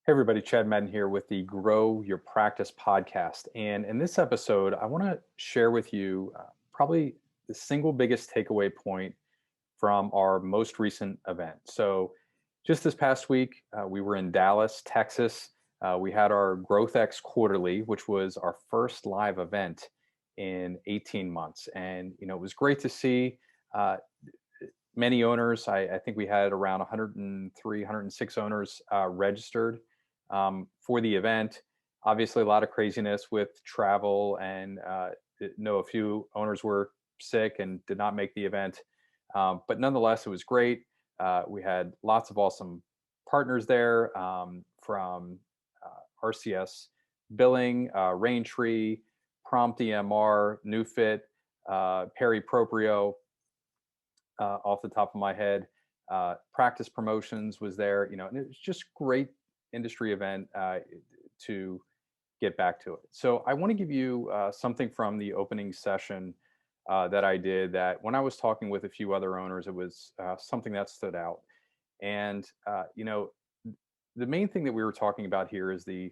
Hey everybody, Chad Madden here with the Grow Your Practice podcast. And in this episode, I want to share with you probably the single biggest takeaway point from our most recent event. So, just this past week, we were in Dallas, Texas. We had our GrowthX Quarterly, which was our first live event in 18 months. And, it was great to see many owners. I think we had around 103, 106 owners registered for the event. Obviously, a lot of craziness with travel, and know a few owners were sick and did not make the event. But nonetheless, it was great. We had lots of awesome partners there from RCS Billing, Raintree, Prompt EMR, NewFit, Perry Proprio, off the top of my head. Practice Promotions was there, and it was just great industry event to get back to it. So I want to give you something from the opening session that I did. That when I was talking with a few other owners, it was something that stood out. And the main thing that we were talking about here is the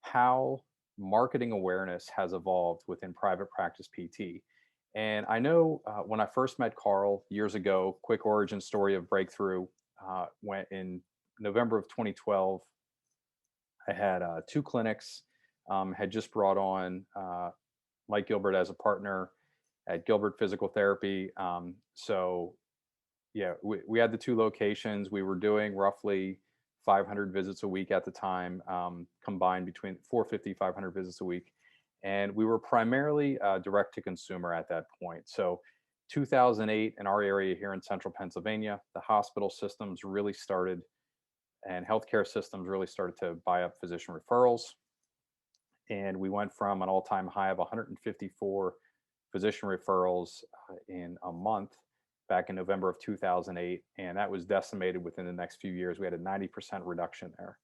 how marketing awareness has evolved within private practice PT. And I know when I first met Carl years ago, quick origin story of Breakthrough, went in November of 2012. I had two clinics, had just brought on Mike Gilbert as a partner at Gilbert Physical Therapy. So, yeah, we had the two locations. We were doing roughly 500 visits a week at the time, combined between 450, 500 visits a week. And we were primarily direct to consumer at that point. So 2008 in our area here in central Pennsylvania, the hospital systems really started and healthcare systems really started to buy up physician referrals. And we went from an all-time high of 154 physician referrals in a month back in November of 2008. And that was decimated within the next few years. We had a 90% reduction there.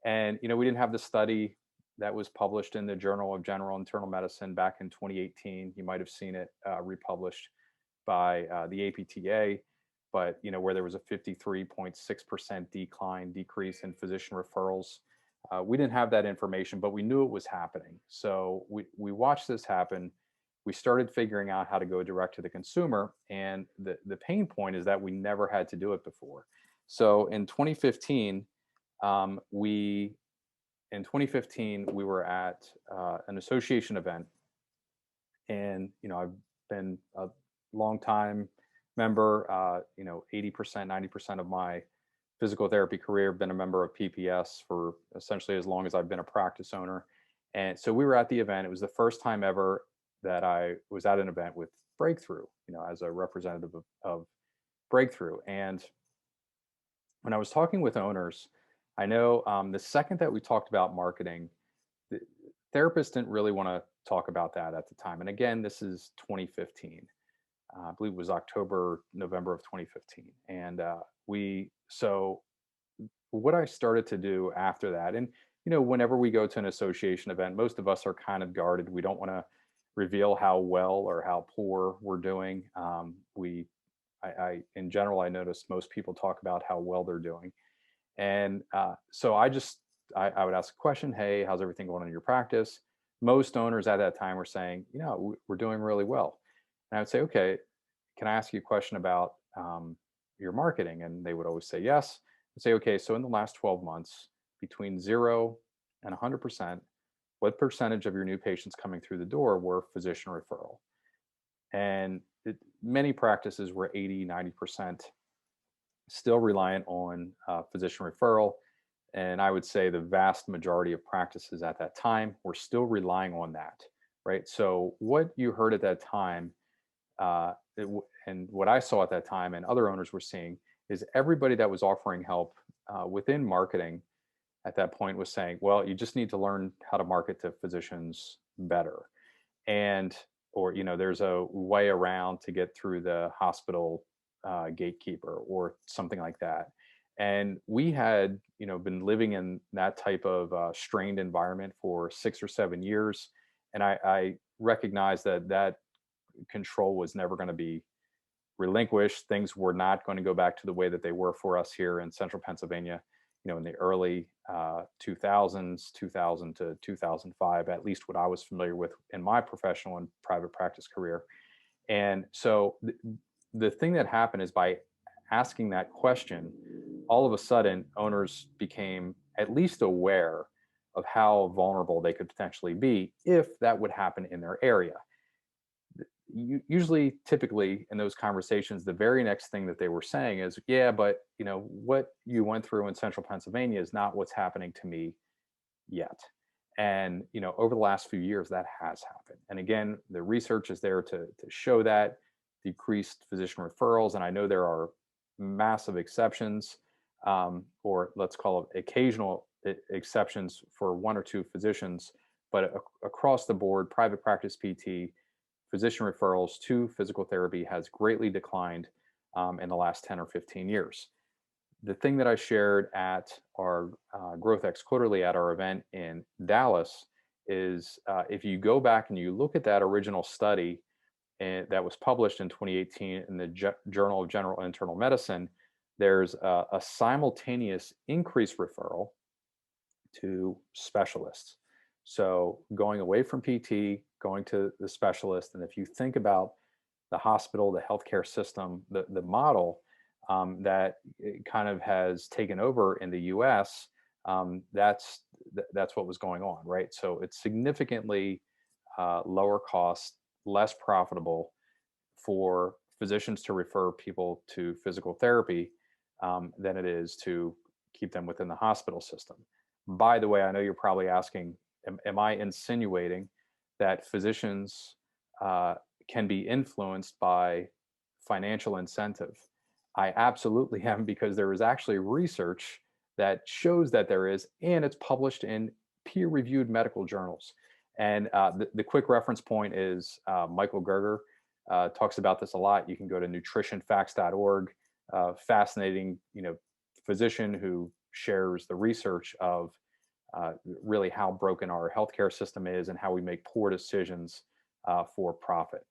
And, we didn't have the study that was published in the Journal of General Internal Medicine back in 2018. You might have seen it republished by the APTA, but where there was a 53.6% decrease in physician referrals. We didn't have that information, but we knew it was happening. So we watched this happen. We started figuring out how to go direct to the consumer, and the pain point is that we never had to do it before. So in 2015, we were at an association event, and I've been a long time member. 80%, 90% of my physical therapy career, been a member of PPS for essentially as long as I've been a practice owner. And so we were at the event. It was the first time ever that I was at an event with Breakthrough, as a representative of Breakthrough. And when I was talking with owners, I know the second that we talked about marketing, the therapists didn't really want to talk about that at the time. And again, this is 2015. I believe it was October, November of 2015. And so what I started to do after that, and, whenever we go to an association event, most of us are kind of guarded. We don't want to reveal how well or how poor we're doing. In general, I notice most people talk about how well they're doing. And so I would ask a question, hey, how's everything going in your practice? Most owners at that time were saying, we're doing really well. And I would say, okay, can I ask you a question about your marketing? And they would always say yes. I'd say, okay, so in the last 12 months, between 0 and 100%, what percentage of your new patients coming through the door were physician referral? And many practices were 80, 90% still reliant on physician referral. And I would say the vast majority of practices at that time were still relying on that, right? So what you heard at that time, and what I saw at that time and other owners were seeing, is everybody that was offering help within marketing at that point was saying, well, you just need to learn how to market to physicians better. And, or, there's a way around to get through the hospital gatekeeper or something like that. And we had, been living in that type of strained environment for 6 or 7 years. And I recognized that control was never going to be relinquished. Things were not going to go back to the way that they were for us here in central Pennsylvania. in the early 2000s, 2000 to 2005, at least what I was familiar with in my professional and private practice career. And so the thing that happened is by asking that question, all of a sudden owners became at least aware of how vulnerable they could potentially be if that would happen in their area. Usually, typically in those conversations, the very next thing that they were saying is, yeah, but what you went through in central Pennsylvania is not what's happening to me yet. And over the last few years, that has happened. And again, the research is there to show that decreased physician referrals. And I know there are massive exceptions, or let's call it occasional exceptions for one or two physicians, but across the board, private practice PT, physician referrals to physical therapy has greatly declined in the last 10 or 15 years. The thing that I shared at our GrowthX Quarterly at our event in Dallas is if you go back and you look at that original study that was published in 2018 in the Journal of General Internal Medicine, there's a simultaneous increased referral to specialists. So going away from PT, going to the specialist. And if you think about the hospital, the healthcare system, the model that kind of has taken over in the US, that's what was going on, right? So it's significantly lower cost, less profitable for physicians to refer people to physical therapy than it is to keep them within the hospital system. By the way, I know you're probably asking, am I insinuating that physicians can be influenced by financial incentive? I absolutely am, because there is actually research that shows that there is, and it's published in peer-reviewed medical journals. And the quick reference point is Michael Gerger talks about this a lot. You can go to nutritionfacts.org. Fascinating, physician who shares the research of really how broken our healthcare system is and how we make poor decisions for profit.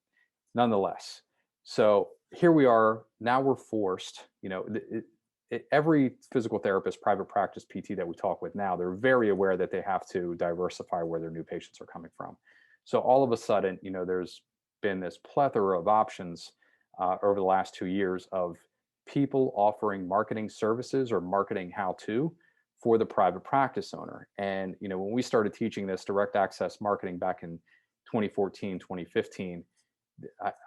Nonetheless, so here we are. Now we're forced. Every physical therapist, private practice PT that we talk with now, they're very aware that they have to diversify where their new patients are coming from. So all of a sudden, there's been this plethora of options over the last 2 years of people offering marketing services or marketing how-to for the private practice owner. And when we started teaching this direct access marketing back in 2014, 2015,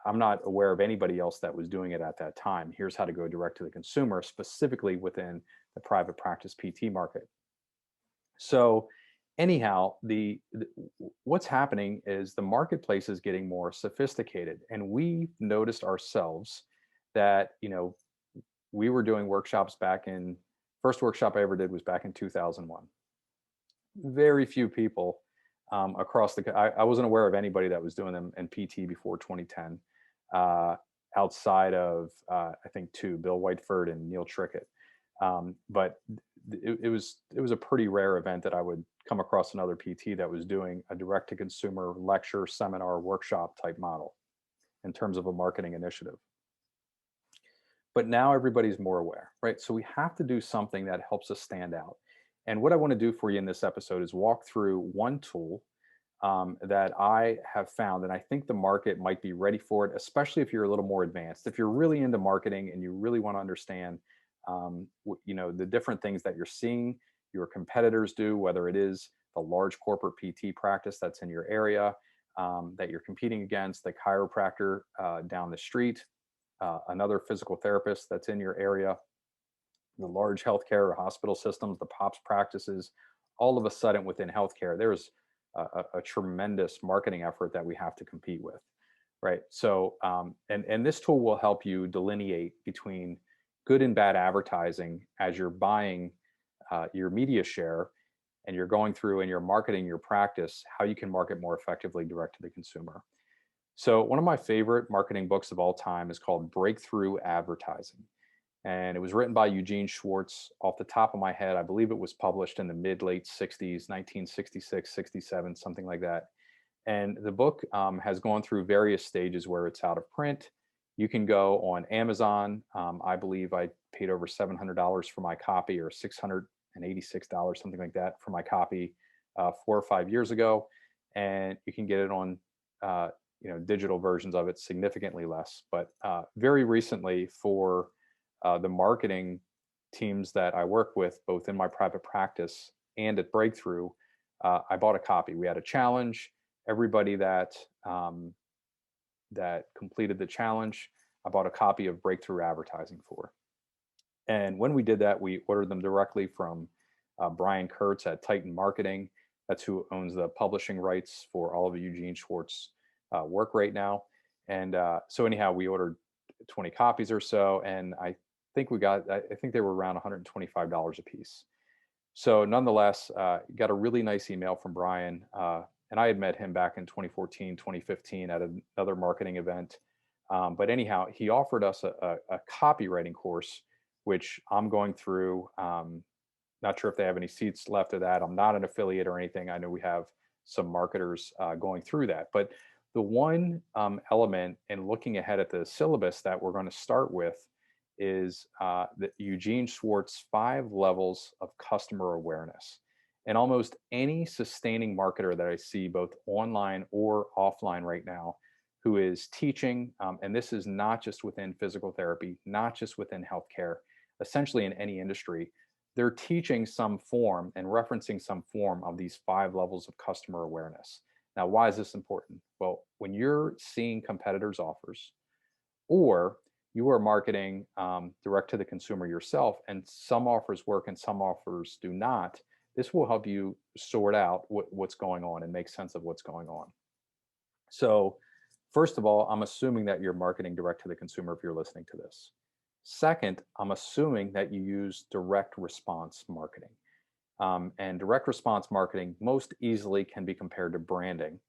I'm not aware of anybody else that was doing it at that time. Here's how to go direct to the consumer, specifically within the private practice PT market. So anyhow, what's happening is the marketplace is getting more sophisticated, and we noticed ourselves that we were doing workshops first workshop I ever did was back in 2001. Very few people across I wasn't aware of anybody that was doing them in PT before 2010, outside of I think two, Bill Whiteford and Neil Trickett. But it was a pretty rare event that I would come across another PT that was doing a direct to consumer lecture, seminar, workshop type model in terms of a marketing initiative. But now everybody's more aware, right? So we have to do something that helps us stand out. And what I want to do for you in this episode is walk through one tool that I have found, and I think the market might be ready for it, especially if you're a little more advanced. If you're really into marketing and you really want to understand, the different things that you're seeing your competitors do, whether it is the large corporate PT practice that's in your area that you're competing against, the chiropractor down the street, another physical therapist that's in your area, the large healthcare or hospital systems, the POPs practices. All of a sudden within healthcare, there's a tremendous marketing effort that we have to compete with, right? So, and this tool will help you delineate between good and bad advertising as you're buying your media share and you're going through and you're marketing your practice, how you can market more effectively direct to the consumer. So one of my favorite marketing books of all time is called Breakthrough Advertising. And it was written by Eugene Schwartz. Off the top of my head, I believe it was published in the mid-late 60s, 1966, 67, something like that. And the book has gone through various stages where it's out of print. You can go on Amazon. I believe I paid over $700 for my copy, or $86, something like that, for my copy 4 or 5 years ago, and you can get it on digital versions of it significantly less. But very recently, for the marketing teams that I work with, both in my private practice and at Breakthrough, I bought a copy. We had a challenge. Everybody that completed the challenge, I bought a copy of Breakthrough advertising for. And when we did that, we ordered them directly from Brian Kurtz at Titan Marketing. That's who owns the publishing rights for all of Eugene Schwartz work right now. And so anyhow, we ordered 20 copies or so, and I think they were around $125 a piece. So nonetheless, got a really nice email from Brian. And I had met him back in 2014, 2015 at another marketing event. But anyhow, he offered us a copywriting course, which I'm going through. Not sure if they have any seats left of that. I'm not an affiliate or anything. I know we have some marketers going through that. But the one element in looking ahead at the syllabus that we're going to start with is the Eugene Schwartz 5 levels of customer awareness. And almost any sustaining marketer that I see, both online or offline right now, who is teaching, and this is not just within physical therapy, not just within healthcare, essentially in any industry, they're teaching some form and referencing some form of these 5 levels of customer awareness. Now, why is this important? Well, when you're seeing competitors' offers, or you are marketing direct to the consumer yourself, and some offers work and some offers do not, this will help you sort out what's going on and make sense of what's going on. So first of all, I'm assuming that you're marketing direct to the consumer if you're listening to this. Second, I'm assuming that you use direct response marketing. And direct response marketing most easily can be compared to branding,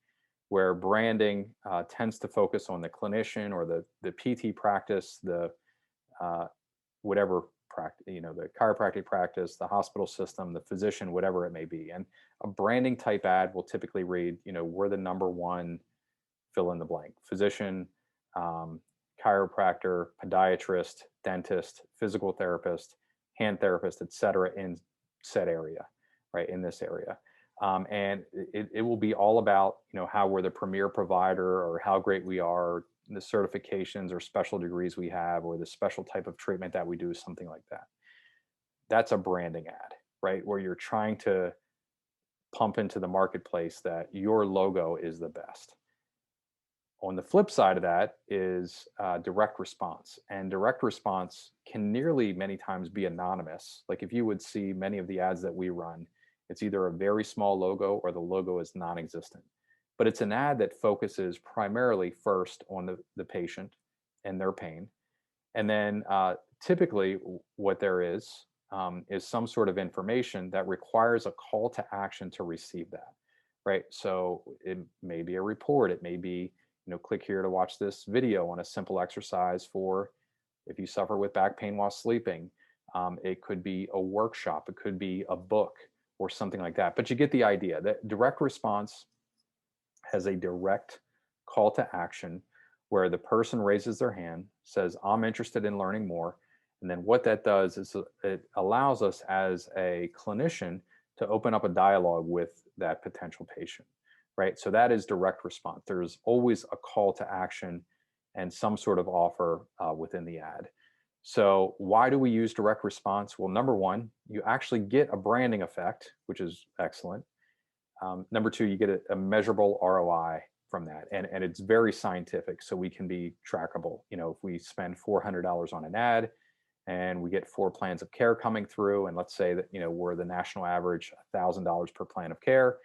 where branding tends to focus on the clinician or the PT practice, the whatever practice, the chiropractic practice, the hospital system, the physician, whatever it may be. And a branding type ad will typically read, we're the number one fill in the blank: physician, chiropractor, podiatrist, dentist, physical therapist, hand therapist, et cetera, in said area, right, in this area. And it will be all about, how we're the premier provider, or how great we are, the certifications or special degrees we have, or the special type of treatment that we do, something like that. That's a branding ad, right, where you're trying to pump into the marketplace that your logo is the best. On the flip side of that is direct response. And direct response can nearly many times be anonymous. Like if you would see many of the ads that we run, it's either a very small logo or the logo is non-existent. But it's an ad that focuses primarily first on the patient and their pain. And then typically what there is some sort of information that requires a call to action to receive that, right? So it may be a report. It may be, click here to watch this video on a simple exercise for if you suffer with back pain while sleeping. It could be a workshop. It could be a book or something like that. But you get the idea that direct response has a direct call to action where the person raises their hand, says, I'm interested in learning more. And then what that does is it allows us as a clinician to open up a dialogue with that potential patient, right? So that is direct response. There's always a call to action and some sort of offer within the ad. So why do we use direct response? Well, number one, you actually get a branding effect, which is excellent. Number two, you get a measurable ROI from that. And it's very scientific, so we can be trackable. If we spend $400 on an ad and we get 4 plans of care coming through, and let's say that, we're the national average $1,000 per plan of care,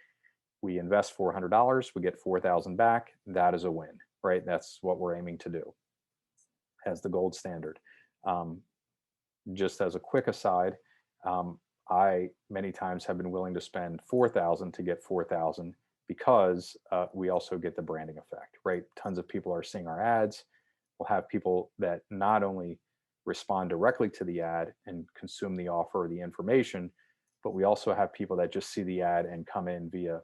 we invest $400, we get 4,000 back. That is a win, right? That's what we're aiming to do as the gold standard. Just as a quick aside, I many times have been willing to spend 4,000 to get 4,000 because we also get the branding effect, right? Tons of people are seeing our ads. We'll have people that not only respond directly to the ad and consume the offer or the information, but we also have people that just see the ad and come in via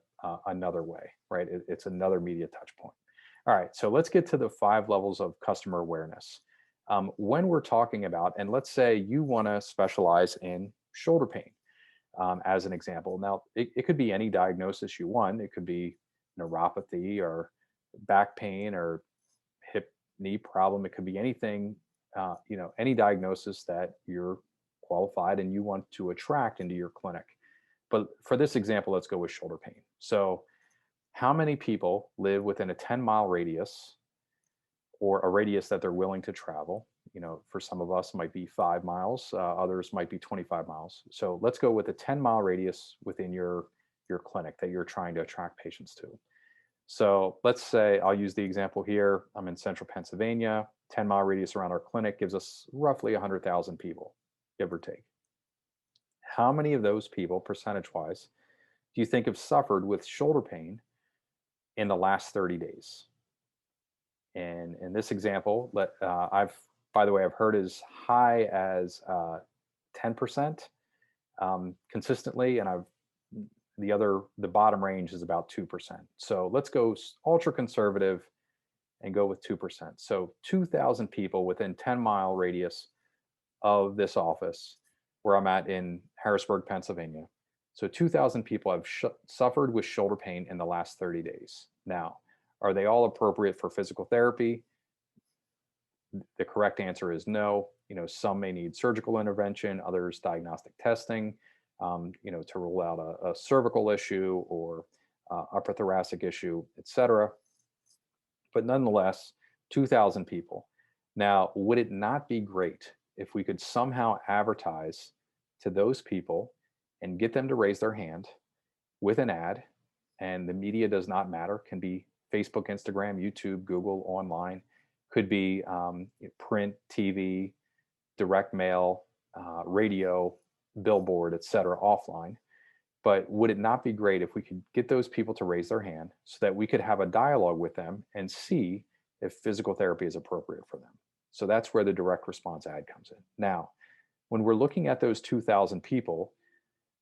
another way, right? It's another media touch point. All right, so let's get to the 5 levels of customer awareness. When we're talking about, and let's say you want to specialize in shoulder pain. as an example. Now, it could be any diagnosis you want. It could be neuropathy or back pain or hip knee problem. It could be anything, any diagnosis that you're qualified and you want to attract into your clinic. But for this example, let's go with shoulder pain. So, how many people live within a 10-mile radius or a radius that they're willing to travel? For some of us, it might be 5 miles, others might be 25 miles. So, let's go with a 10-mile radius within your clinic that you're trying to attract patients to. So let's say I'll use the example here. I'm in central Pennsylvania. 10-mile radius around our clinic gives us roughly 100,000 people, give or take. How many of those people, percentage wise, do you think have suffered with shoulder pain in the last 30 days? And in this example, by the way, I've heard as high as 10% consistently, and the bottom range is about 2%. So let's go ultra conservative and go with 2%. So 2,000 people within 10-mile radius of this office where I'm at in Harrisburg, Pennsylvania. So 2,000 people have suffered with shoulder pain in the last 30 days. Now, are they all appropriate for physical therapy? The correct answer is no. Some may need surgical intervention, others diagnostic testing, to rule out a cervical issue or upper thoracic issue, et cetera. But nonetheless, 2,000 people. Now, would it not be great if we could somehow advertise to those people and get them to raise their hand with an ad? And the media does not matter, can be Facebook, Instagram, YouTube, Google, online, could be print, TV, direct mail, radio, billboard, et cetera, offline. But would it not be great if we could get those people to raise their hand so that we could have a dialogue with them and see if physical therapy is appropriate for them? So that's where the direct response ad comes in. Now, when we're looking at those 2,000 people,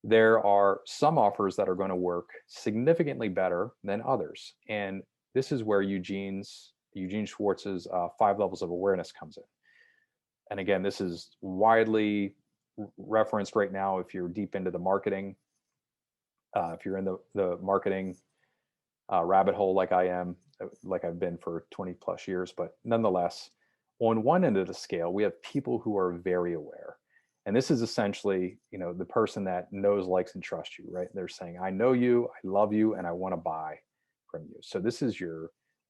there are some offers that are going to work significantly better than others. And this is where Eugene Schwartz's 5 levels of awareness comes in. And again, this is widely referenced right now if you're deep into the marketing. If you're in the marketing rabbit hole like I am, like I've been for 20 plus years, but nonetheless, on one end of the scale, we have people who are very aware. And this is essentially, the person that knows, likes, and trusts you, right? They're saying, I know you, I love you, and I want to buy from you. So this is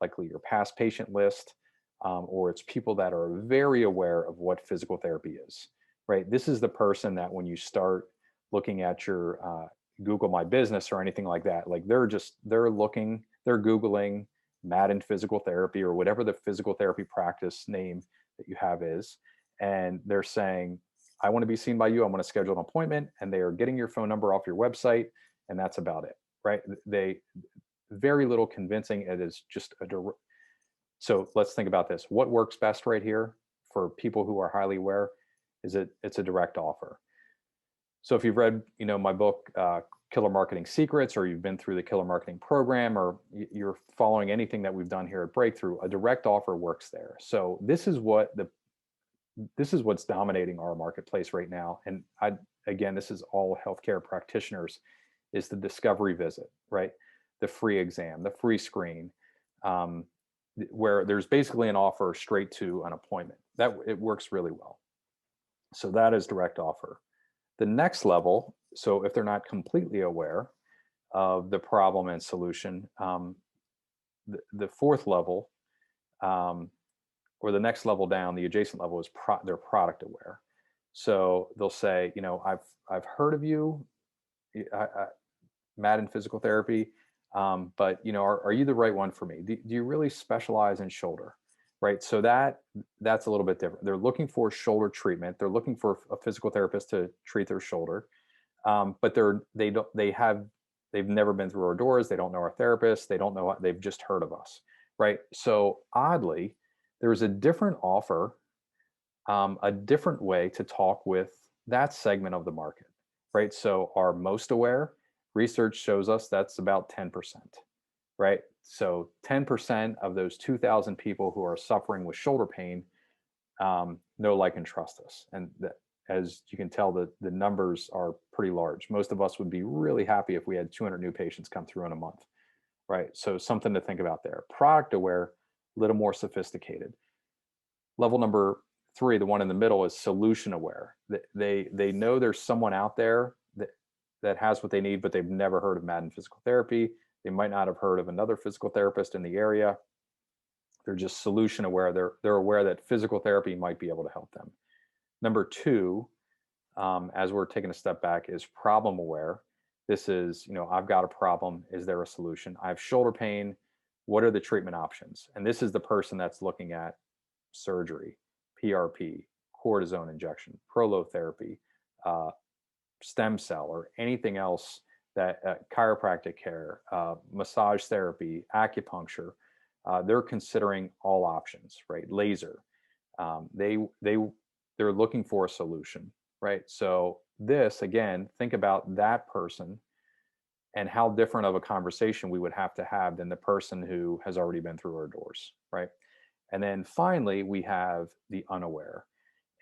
likely your past patient list, or it's people that are very aware of what physical therapy is, right? This is the person that when you start looking at your Google My Business or anything like that, like they're Googling Madden physical therapy or whatever the physical therapy practice name that you have is. And they're saying, I want to be seen by you. I want to schedule an appointment, and they are getting your phone number off your website. And that's about it, right? Very little convincing. It is just so let's think about this. What works best right here for people who are highly aware is it's a direct offer. So if you've read, my book, Killer Marketing Secrets, or you've been through the Killer Marketing program, or you're following anything that we've done here at Breakthrough, a direct offer works there. So this is what's dominating our marketplace right now. And again, this is all healthcare practitioners, is the discovery visit, right? The free exam, the free screen, where there's basically an offer straight to an appointment. That it works really well. So that is direct offer. The next level, so if they're not completely aware of the problem and solution, the fourth level, or the next level down, the adjacent level, is they're product aware. So they'll say, I've heard of you, Madden physical therapy, but are you the right one for me? Do you really specialize in shoulder? Right. So that's a little bit different. They're looking for shoulder treatment. They're looking for a physical therapist to treat their shoulder. But they've never been through our doors. They don't know our therapist. They don't know, they've just heard of us. Right. So oddly, there's a different offer, a different way to talk with that segment of the market. Right. So our most aware research shows us that's about 10%. Right. So 10% of those 2,000 people who are suffering with shoulder pain know, like, and trust us. And as you can tell, the numbers are pretty large. Most of us would be really happy if we had 200 new patients come through in a month, right? So something to think about there. Product aware, a little more sophisticated. Level number 3, the one in the middle, is solution aware. They know there's someone out there that has what they need, but they've never heard of Madden physical therapy. They might not have heard of another physical therapist in the area. They're just solution aware. They're aware that physical therapy might be able to help them. Number 2, as we're taking a step back, is problem aware. This is, I've got a problem. Is there a solution? I have shoulder pain. What are the treatment options? And this is the person that's looking at surgery, PRP, cortisone injection, prolotherapy, stem cell, or anything else that chiropractic care, massage therapy, acupuncture. They're considering all options, right? Laser. They're looking for a solution, right? So this, again, think about that person and how different of a conversation we would have to have than the person who has already been through our doors, right? And then finally, we have the unaware.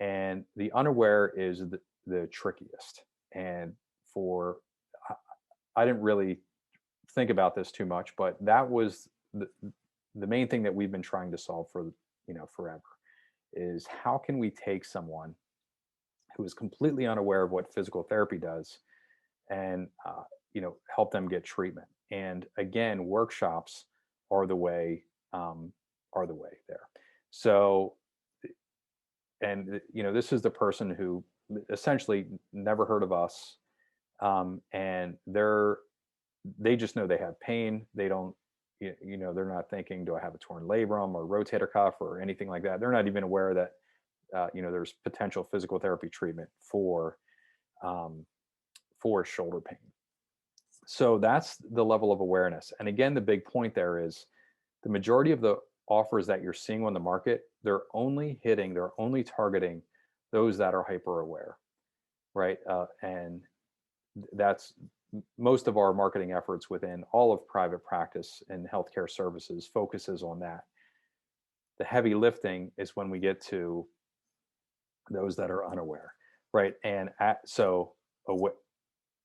And the unaware is the trickiest. And I didn't really think about this too much, but that was the main thing that we've been trying to solve for, forever, is how can we take someone who is completely unaware of what physical therapy does and, help them get treatment. And again, workshops are the way there. So, and this is the person who essentially never heard of us, and they just know they have pain. They don't, they're not thinking, do I have a torn labrum or rotator cuff or anything like that? They're not even aware that there's potential physical therapy treatment for shoulder pain. So that's the level of awareness. And again, the big point there is the majority of the offers that you're seeing on the market, they're only targeting those that are hyper aware, right? And that's most of our marketing efforts within all of private practice and healthcare services focuses on that. The heavy lifting is when we get to those that are unaware, right? And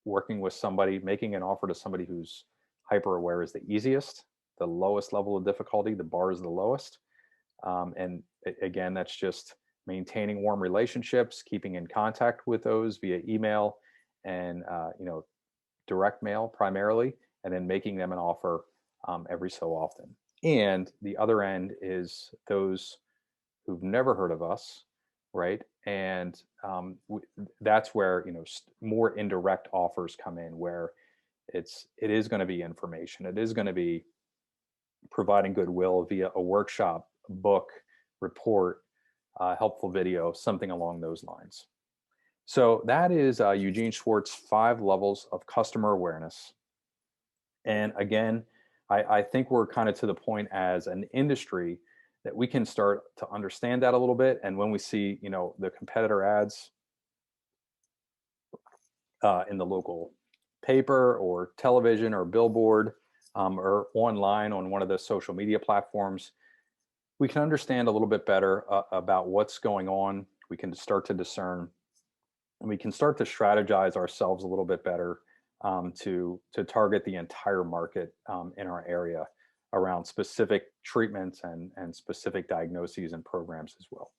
working with somebody, making an offer to somebody who's hyper aware is the easiest. The lowest level of difficulty, the bar is the lowest. And again, that's just maintaining warm relationships, keeping in contact with those via email and direct mail primarily, and then making them an offer every so often. And the other end is those who've never heard of us, right? And that's where more indirect offers come in, where it is going to be information. It is going to be providing goodwill via a workshop, a book, report, helpful video, something along those lines. So that is Eugene Schwartz, 5 levels of customer awareness. And again, I think we're kind of to the point as an industry that we can start to understand that a little bit. And when we see, the competitor ads in the local paper or television or billboard or online on one of the social media platforms, we can understand a little bit better about what's going on. We can start to discern, and we can start to strategize ourselves a little bit better to target the entire market in our area around specific treatments and specific diagnoses and programs as well.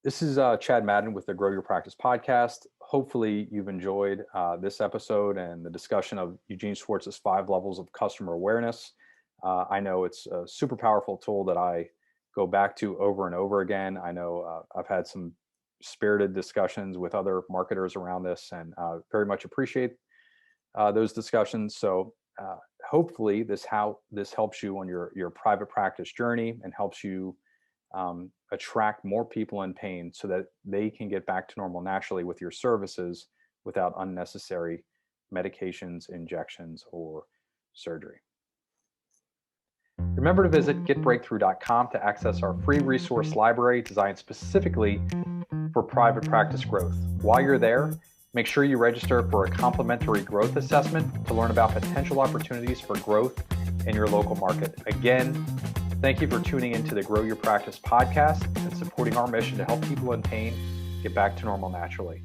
This is Chad Madden with the Grow Your Practice podcast. Hopefully you've enjoyed this episode and the discussion of Eugene Schwartz's 5 levels of customer awareness. I know it's a super powerful tool that I go back to over and over again. I know I've had some spirited discussions with other marketers around this, and very much appreciate those discussions. So hopefully this helps you on your private practice journey and helps you attract more people in pain so that they can get back to normal naturally with your services without unnecessary medications, injections, or surgery. Remember to visit getbreakthrough.com to access our free resource library designed specifically for private practice growth. While you're there, make sure you register for a complimentary growth assessment to learn about potential opportunities for growth in your local market. Again, thank you for tuning into the Grow Your Practice podcast and supporting our mission to help people in pain get back to normal naturally.